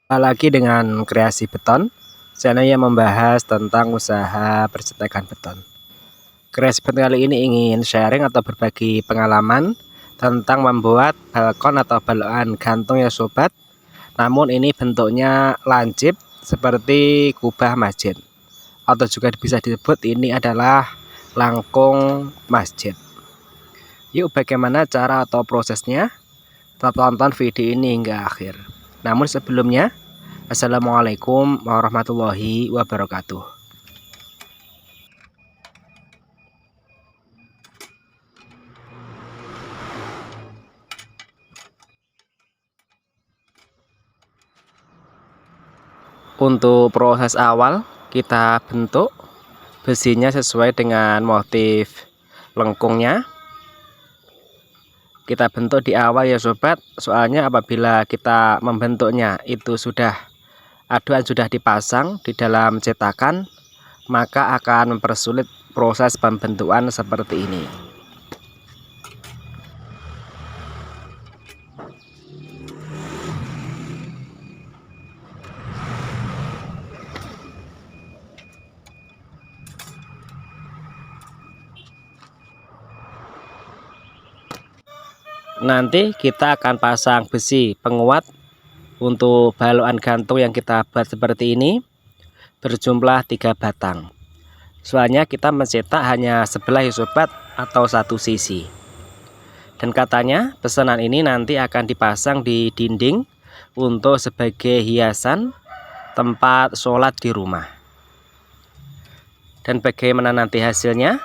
Lagi dengan kreasi beton, channel yang membahas tentang usaha percetakan beton. Kreasi beton kali ini ingin sharing atau berbagi pengalaman tentang membuat balkon atau balokan gantung ya sobat. Namun ini bentuknya lancip seperti kubah masjid, atau juga bisa disebut ini adalah langkung masjid. Yuk, bagaimana cara atau prosesnya? Tetap tonton video ini hingga akhir. Namun sebelumnya, Assalamualaikum warahmatullahi wabarakatuh. Untuk proses awal, kita bentuk besinya sesuai dengan motif lengkungnya. Kita bentuk di awal ya sobat, soalnya apabila kita membentuknya itu aduan sudah dipasang di dalam cetakan, maka akan mempersulit proses pembentukan seperti ini. Nanti kita akan pasang besi penguat untuk balokan gantung yang kita buat seperti ini, berjumlah 3 batang. Soalnya kita mencetak hanya sebelah ya sobat, atau satu sisi. Dan katanya pesanan ini nanti akan dipasang di dinding untuk sebagai hiasan tempat sholat di rumah. Dan bagaimana nanti hasilnya,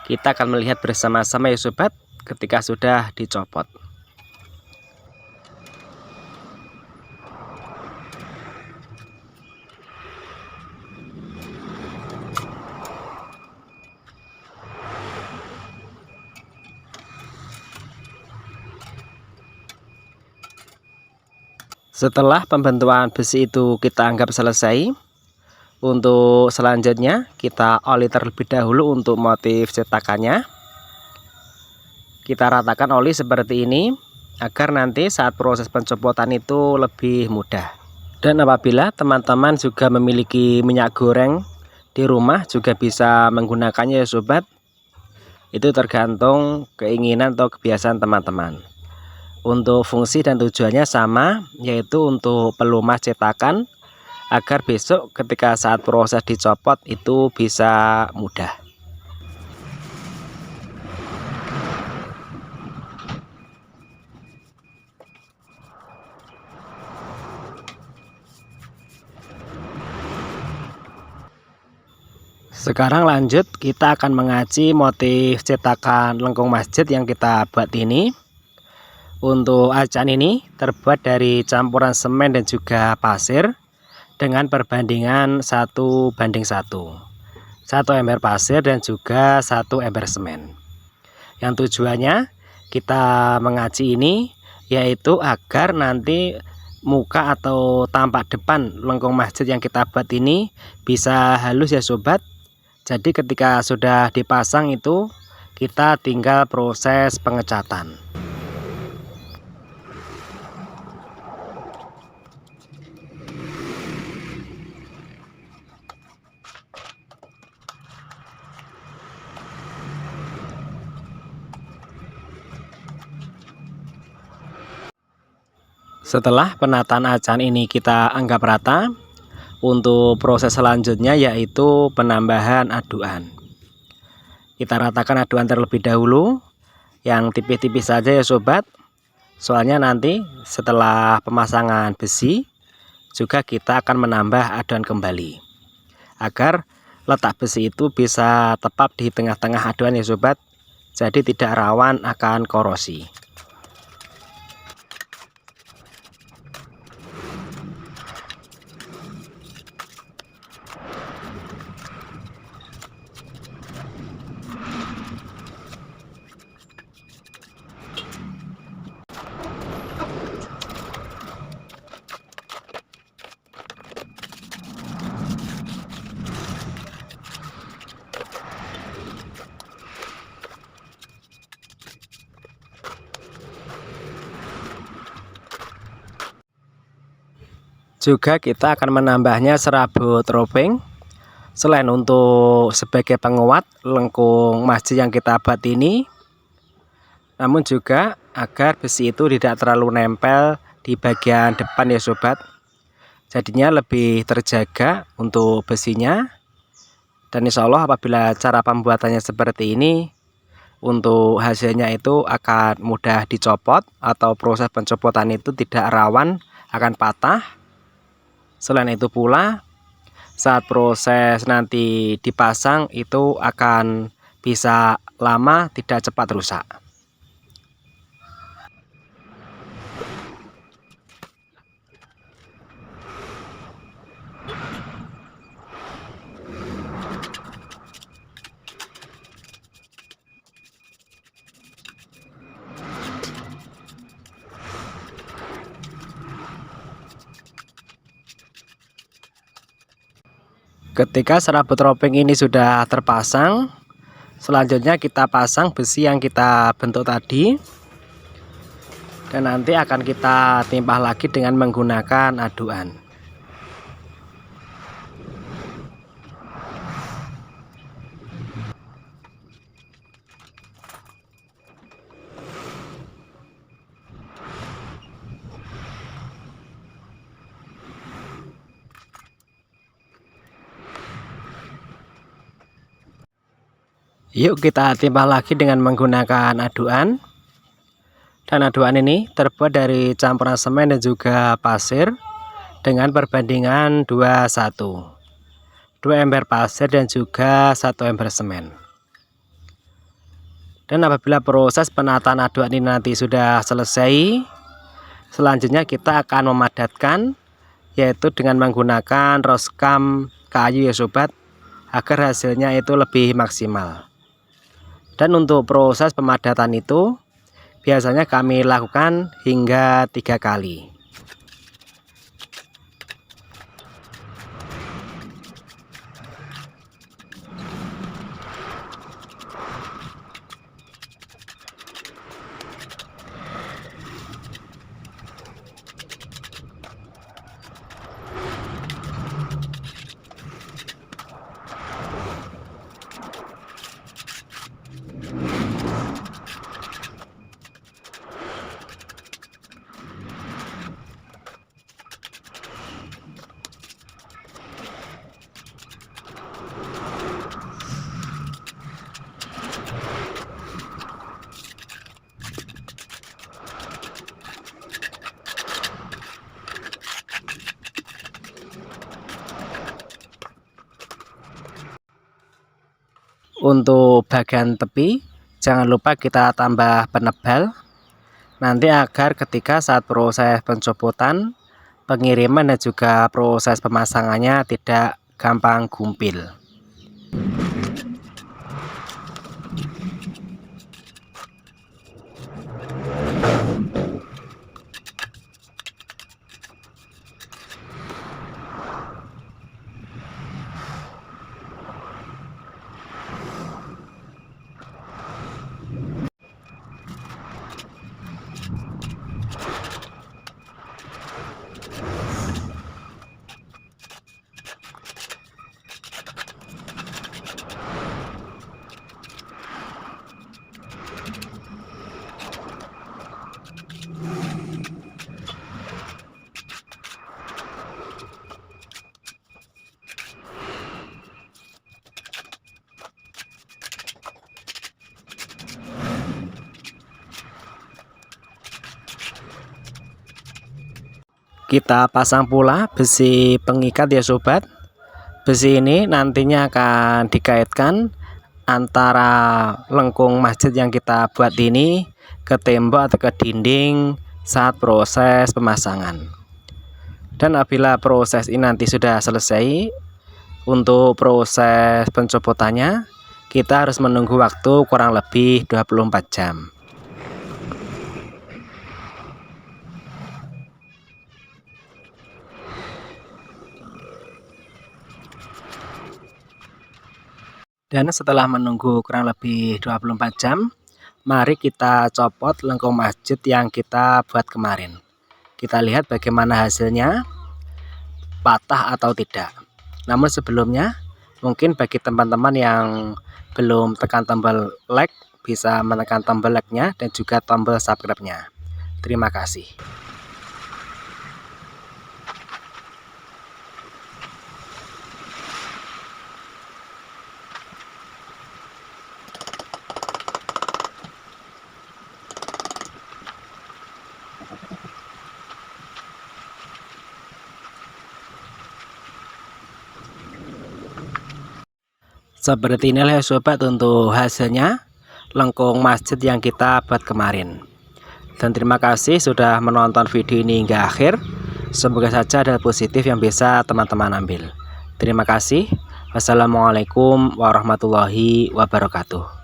kita akan melihat bersama-sama ya sobat ketika sudah dicopot. Setelah pembentukan besi itu kita anggap selesai, untuk selanjutnya kita oli terlebih dahulu untuk motif cetakannya. Kita ratakan oli seperti ini agar nanti saat proses pencopotan itu lebih mudah. Dan apabila teman-teman juga memiliki minyak goreng di rumah, juga bisa menggunakannya ya sobat. Itu tergantung keinginan atau kebiasaan teman-teman. Untuk fungsi dan tujuannya sama, yaitu untuk pelumas cetakan agar besok ketika saat proses dicopot itu bisa mudah. Sekarang lanjut, kita akan mengaji motif cetakan lengkung masjid yang kita buat ini. Untuk acan ini terbuat dari campuran semen dan juga pasir dengan perbandingan 1:1. 1 ember pasir dan juga 1 ember semen. Yang tujuannya kita mengaji ini yaitu agar nanti muka atau tampak depan lengkung masjid yang kita buat ini bisa halus ya sobat. Jadi ketika sudah dipasang itu kita tinggal proses pengecatan. Setelah penataan acan ini kita anggap rata, untuk proses selanjutnya yaitu penambahan aduan. Kita ratakan aduan terlebih dahulu, yang tipis-tipis saja ya sobat. Soalnya nanti setelah pemasangan besi juga kita akan menambah aduan kembali, agar letak besi itu bisa tepat di tengah-tengah aduan ya sobat. Jadi tidak rawan akan korosi. Juga kita akan menambahnya serabut roping. Selain untuk sebagai penguat lengkung masjid yang kita buat ini, namun juga agar besi itu tidak terlalu nempel di bagian depan ya sobat. Jadinya lebih terjaga untuk besinya. Dan insya Allah apabila cara pembuatannya seperti ini, untuk hasilnya itu akan mudah dicopot atau proses pencopotan itu tidak rawan akan patah. Selain itu pula, saat proses nanti dipasang itu akan bisa lama, tidak cepat rusak. Ketika serabut roping ini sudah terpasang, selanjutnya kita pasang besi yang kita bentuk tadi, dan nanti akan kita timpa lagi dengan menggunakan aduan. Yuk kita timpa lagi dengan menggunakan aduan. Dan aduan ini terbuat dari campuran semen dan juga pasir dengan perbandingan 21. 2 ember pasir dan juga 1 ember semen. Dan apabila proses penataan aduan ini nanti sudah selesai, selanjutnya kita akan memadatkan, yaitu dengan menggunakan roskam kayu ya sobat, agar hasilnya itu lebih maksimal. Dan untuk proses pemadatan itu biasanya kami lakukan hingga 3 kali. Untuk bagian tepi jangan lupa kita tambah penebal, nanti agar ketika saat proses pencopotan, pengiriman dan juga proses pemasangannya tidak gampang gumpil. Kita pasang pula besi pengikat ya sobat. Besi ini nantinya akan dikaitkan antara lengkung masjid yang kita buat ini ke tembok atau ke dinding saat proses pemasangan. Dan apabila proses ini nanti sudah selesai, untuk proses pencopotannya kita harus menunggu waktu kurang lebih 24 jam. Dan setelah menunggu kurang lebih 24 jam, mari kita copot lengkung masjid yang kita buat kemarin. Kita lihat bagaimana hasilnya. patah atau tidak. Namun sebelumnya, mungkin bagi teman-teman yang belum tekan tombol like, bisa menekan tombol like-nya dan juga tombol subscribe-nya. Terima kasih. Seperti inilah ya sobat untuk hasilnya lengkung masjid yang kita buat kemarin. Dan terima kasih sudah menonton video ini hingga akhir. Semoga saja ada positif yang bisa teman-teman ambil. Terima kasih. Wassalamualaikum warahmatullahi wabarakatuh.